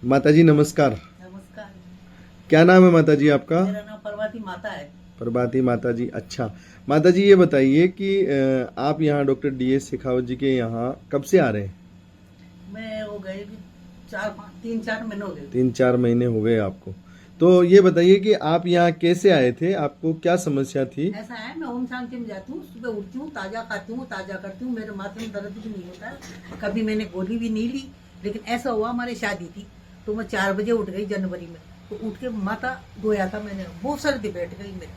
माताजी नमस्कार। नमस्कार। क्या नाम है माताजी आपका? मेरा नाम प्रभाती माता है। प्रभाती माताजी। अच्छा माताजी, ये बताइए कि आप यहाँ डॉक्टर DS शेखावत जी के यहाँ कब से आ रहे हैं? मैं हो गए 3-4 महीने हो गए। 3-4 महीने हो गए आपको। तो ये बताइए कि आप यहाँ कैसे आए थे, आपको क्या समस्या थी? ऐसा है, मैं ओम शांति में जाती हूँ, सुबह उठती हूँ, ताजा खाती हूँ, ताजा करती हूँ, मेरे माथे में दर्द भी नहीं होता है, कभी मैंने गोली भी नहीं ली। लेकिन ऐसा हुआ, हमारी शादी थी तो मैं 4 बजे उठ गई जनवरी में, तो उठ के माथा धोया था मैंने, बहुत सर्दी बैठ गई मेरी।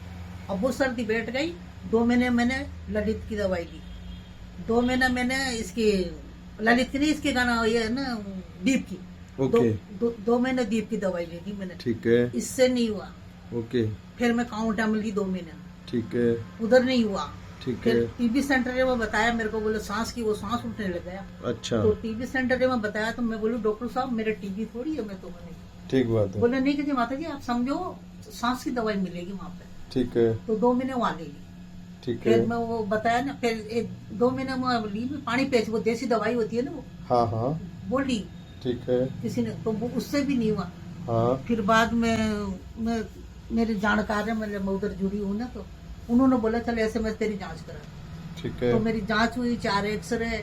अब वो सर्दी बैठ गई, 2 महीने मैंने ललित की दवाई ली, 2 महीने मैंने इसकी ललित की नहीं, इसके गाना ये है ना दीप की, ओके। 2 महीने दीप की दवाई ले ली मैंने, ठीक है। इससे नहीं हुआ। ओके। फिर मैं काउंटा में ली 2 महीने, ठीक है। उधर नहीं हुआ। ठीक फिर है। टीबी सेंटर में बताया मेरे को, बोले सांस की, वो सांस उठने लग गया। अच्छा, तो टीबी सेंटर में बताया तो मैं बोलूँ डॉक्टर साहब मेरे टीबी थोड़ी है, मैं तो नहीं। ठीक बात है। बोले नहीं कि माता जी आप समझो, सांस की दवाई मिलेगी वहाँ पे। ठीक है। तो 2 महीने वहाँ ले ली। ठीक है। फिर मैं वो बताया ना, फिर 2 महीने में ली मैं पानी पेच, वो देसी दवाई होती है ना हाँ हाँ। वो ली ठीक है। किसी ने, तो वो उससे भी नहीं हुआ। हाँ। फिर बाद में मैं मेरे जानकार है, मतलब मैं उधर जुड़ी हूँ ना, तो उन्होंने बोला चल ऐसे मैं तेरी जांच करा। ठीक है। तो मेरी जांच हुई, 4 एक्सरे,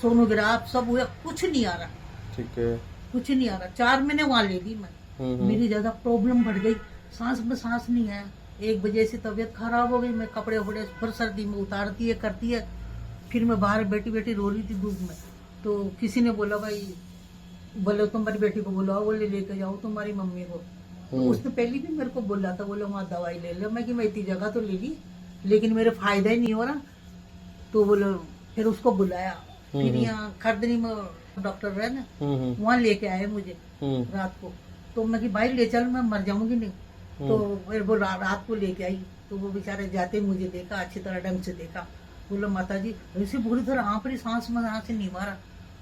सोनोग्राफ सब हुआ, कुछ नहीं आ रहा, ठीक है। कुछ नहीं आ रहा। 4 महीने वहाँ ले ली मैं। मेरी ज्यादा प्रॉब्लम बढ़ गई, सांस में सांस नहीं आया। 1 बजे से तबीयत खराब हो गई, मैं कपड़े वपड़े फिर सर्दी में उतारती है करती है। फिर मैं बाहर बैठी बैठी रो रही थी धूप में, तो किसी ने बोला भाई, बोले तुम्हारी बेटी को बुलाओ, बोले लेके जाओ तुम्हारी मम्मी को। तो उसने पहले भी मेरे को बोला था, बोले वहाँ दवाई ले लो। मैं कि मैं इतनी जगह तो ले ली, लेकिन मेरे फायदा ही नहीं हो रहा। तो बोले, फिर उसको बुलाया, फिर यहाँ खरदनी में डॉक्टर है ना, वहाँ लेके आए मुझे रात को। तो मैं कि भाई ले चल, मैं मर जाऊंगी नहीं। तो फिर वो रात को लेके आई, तो वो बेचारे जाते मुझे देखा, अच्छी तरह ढंग से देखा, बोला माता जी ऐसे बुरी तरह आपरी सांस में यहाँ से नहीं मारा।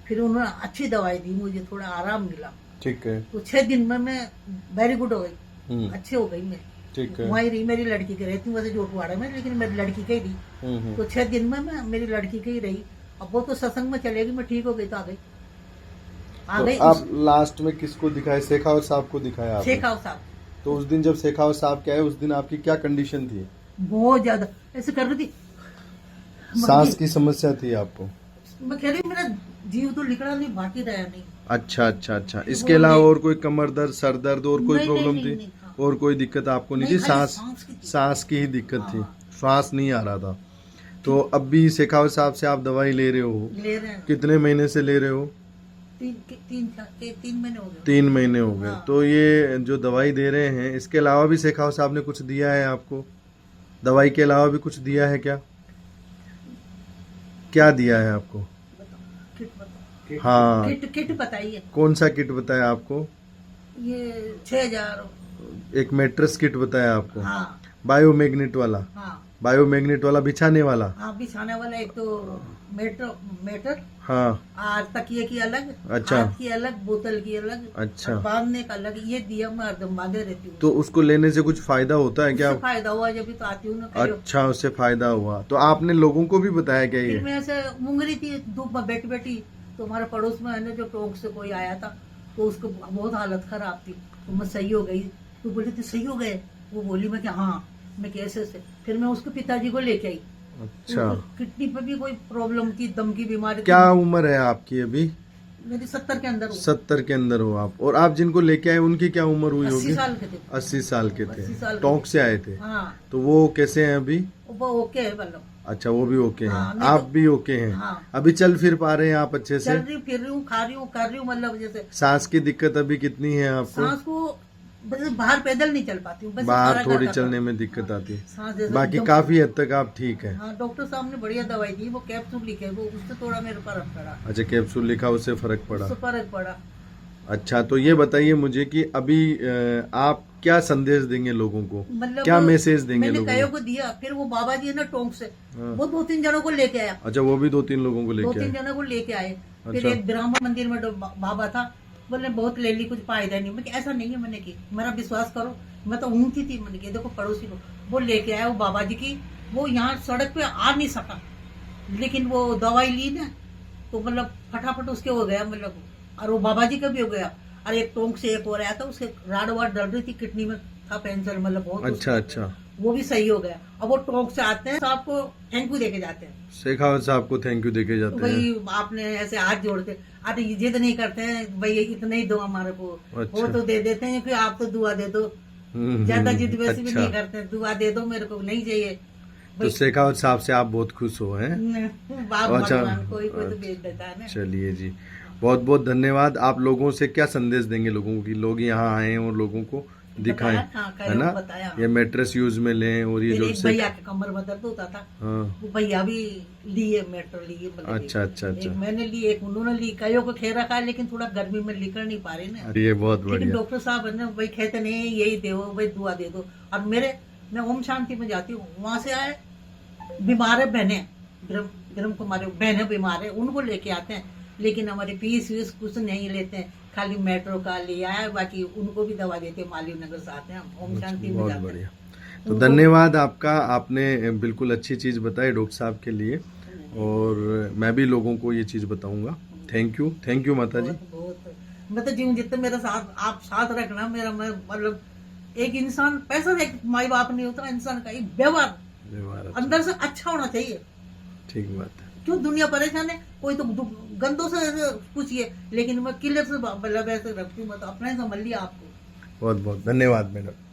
फिर उन्होंने अच्छी दवाई दी, मुझे थोड़ा आराम मिला। ठीक है। तो 6 दिन में मैं वेरी गुड हो गई, अच्छी हो गई मैं। ठीक है। वहीं रही, मेरी लड़की की रहती हूँ वैसे जोटवाड़ा में, लेकिन मेरी लड़की की रही। तो 6 दिन में मैं मेरी लड़की की रही। अब वो तो सत्संग में चलेगी, मैं ठीक हो गई तो आ गई। तो आप लास्ट में किसको दिखाए? शेखावत साहब को दिखाया आपने? शेखावत साहब। तो उस दिन जब शेखावत साहब के आए, उस दिन आपकी क्या कंडीशन थी? बहुत ज्यादा ऐसे कर रही थी, सांस की समस्या थी आपको? मैं कह रही मेरा जीव तो निकला नहीं, बाकी रहा नहीं। अच्छा अच्छा अच्छा। इसके अलावा और कोई कमर दर्द, सर दर्द और कोई प्रॉब्लम थी? नहीं, हाँ। और कोई दिक्कत आपको नहीं थी? सांस सांस की ही दिक्कत थी, हाँ। श्वास नहीं आ रहा था। तो अब भी शेखावत साहब से आप दवाई ले रहे हो? ले रहे हैं। कितने महीने से ले रहे हो? 3 महीने हो गए। 3 महीने हो गए। हाँ। तो ये जो दवाई दे रहे हैं, इसके अलावा भी शेखावत साहब ने कुछ दिया है आपको? दवाई के अलावा भी कुछ दिया है क्या? क्या दिया है आपको? किट बताओ। हाँ, किट बताइए। कौन सा किट बताया आपको? ये 6000। एक मैट्रेस किट बताया आपको? हाँ बायोमैग्नेट वाला? हाँ बायोमैग्नेट वाला बिछाने वाला? हाँ, बिछाने वाला एक तो मेटर हाँ। और तकिए की अलग, अच्छा। हाथ की अलग, बोतल की अलग, अच्छा। और बांधने का अलग। ये दिया, मैं हरदम बांधे रहती हूँ। तो उसको लेने से कुछ फायदा होता है क्या? उससे फायदा हुआ जब भी तो आती हूँ ना कहीं। अच्छा, उससे फायदा हुआ। तो आपने लोगों को भी बताया क्या फिर ये? मैं ऐसे मूंग रही थी धूप में बैठी बैठी, तो हमारे पड़ोस में है ना जो टोंक से कोई आया था, तो उसको बहुत हालत खराब थी, तो मैं सही हो गई। तो बोली थी सही हो गए? वो बोली मैं कि हाँ। मैं कैसे से? फिर मैं उसके पिताजी को लेके आई। अच्छा। किडनी पे भी कोई प्रॉब्लम थी, दम की बीमारी। क्या उम्र है आपकी अभी? मेरी 70 के अंदर हूँ। 70 के अंदर हो आप। और आप जिनको लेके आए उनकी क्या उम्र हुई 80 होगी? साल के थे। 80 साल के 80 थे। साल के टोंक से आए थे? हाँ। तो वो कैसे हैं अभी? वो ओके है मतलब। अच्छा, वो भी ओके हैं। हाँ, नहीं आप तो- भी ओके हैं? हाँ। अभी चल फिर पा रहे हैं आप अच्छे चल से? रही हूँ, फिर रही हूँ, खा रही हूँ, कर रही हूँ, मतलब जैसे सांस की दिक्कत अभी कितनी है आपको? सांस को बस बाहर पैदल नहीं चल पाती हूँ, बस बाहर सारा थोड़ी घर का चलने काम। में दिक्कत आती है, सांस जैसे बाकी एकदम- काफी हद तक आप ठीक है? हाँ, डॉक्टर साहब ने बढ़िया दवाई दी, वो कैप्सूल लिखे, वो उससे थोड़ा मेरे फर्क पड़ा। अच्छा, कैप्सूल लिखा, उससे फर्क पड़ा? उससे फर्क पड़ा। अच्छा, तो ये बताइए मुझे कि अभी आप क्या संदेश देंगे लोगों को? मतलब क्या मैसेज देंगे मैंने लोगों कईयों को? को दिया, फिर वो बाबा जी है ना टोंक से, हाँ। वो 2-3 जनों को लेके आया। अच्छा, वो भी 2-3 लोगों को लेके 2-3 आए? जनों को लेके आए। फिर अच्छा। एक ब्राह्मण मंदिर में बाबा था, बोले बहुत ले ली, कुछ फायदा नहीं। मैं ऐसा नहीं है, मैंने की, मेरा विश्वास करो, मैं तो ऊँगती थी। मैंने देखो पड़ोसी को वो लेके आया, वो बाबा जी की, वो यहाँ सड़क पे आ नहीं सका, लेकिन वो दवाई ली ना, तो मतलब फटाफट उसके हो गया, मतलब, और वो बाबा जी का भी हो गया। और एक टोंक से एक और आया था, उसके राड वाड डल रही थी, किडनी में था कैंसर, मतलब बहुत अच्छा अच्छा। वो भी सही हो गया। अब वो टोंक से आते हैं तो आपको थैंक यू देके जाते हैं, शेखावत साहब को थैंक यू देके तो जाते हैं। भाई आपने ऐसे हाथ जोड़ते, अरे ये जिद नहीं करते हैं भाई इतना ही दो हमारे को, अच्छा। वो तो दे देते हैं कि आप तो दुआ दे दो, ज्यादा जिद वैसे भी अच्छा। नहीं करते, दुआ दे दो मेरे को नहीं चाहिए तो शेखावत साहब से आप बहुत खुश हो हैं? बाप अच्छा। भगवान कोई कोई तो भेज देता है ना। चलिए जी, बहुत बहुत धन्यवाद। आप लोगों से क्या संदेश देंगे लोगों को कि लोग यहाँ आए और लोगों को दिखाएं, है ना? बताया ये मैट्रेस यूज में लें और ये फिर जो एक भैया के कमर में दर्द होता था, हाँ। वो भैया भी लिए मेट्रो लिए, मतलब अच्छा अच्छा एक अच्छा। मैंने ली, एक उन्होंने ली, कईयों को खेल रखा है, लेकिन थोड़ा गर्मी में निकल नहीं पा रहे ना। अरे ये बहुत लेकिन बढ़िया। डॉक्टर साहब है ना भाई कहते नहीं यही दो भाई, दुआ दे दो। और मैं ओम शांति में जाती हूँ, वहां से आए बीमार है बहने, ब्रह्म कुमारी बहने बीमार है, उनको लेके आते हैं, लेकिन हमारे फीस वीस कुछ नहीं लेते हैं, खाली मेट्रो का लिया है, बाकी उनको भी दवा देते हैं, माली नगर से आते हैं हम, ओम शांति में बहुत जाते हैं। बढ़िया। तो धन्यवाद आपका, आपने बिल्कुल अच्छी चीज बताई डॉक्टर साहब के लिए, और मैं भी लोगों को ये चीज बताऊंगा। थैंक यू माता जी। बहुत मैं तो जीवन जितना मेरा साथ आप साथ रखना मेरा, मैं मतलब एक इंसान पैसा एक माई बाप नहीं होता, इंसान का एक व्यवहार अंदर से अच्छा होना चाहिए। ठीक बात है। क्यों दुनिया परेशान है, कोई तो गंदों से पूछिए, लेकिन मैं किलर से मतलब ऐसे रखती हूँ, मैं तो अपना ही समझ लिया आपको। बहुत बहुत धन्यवाद मैडम।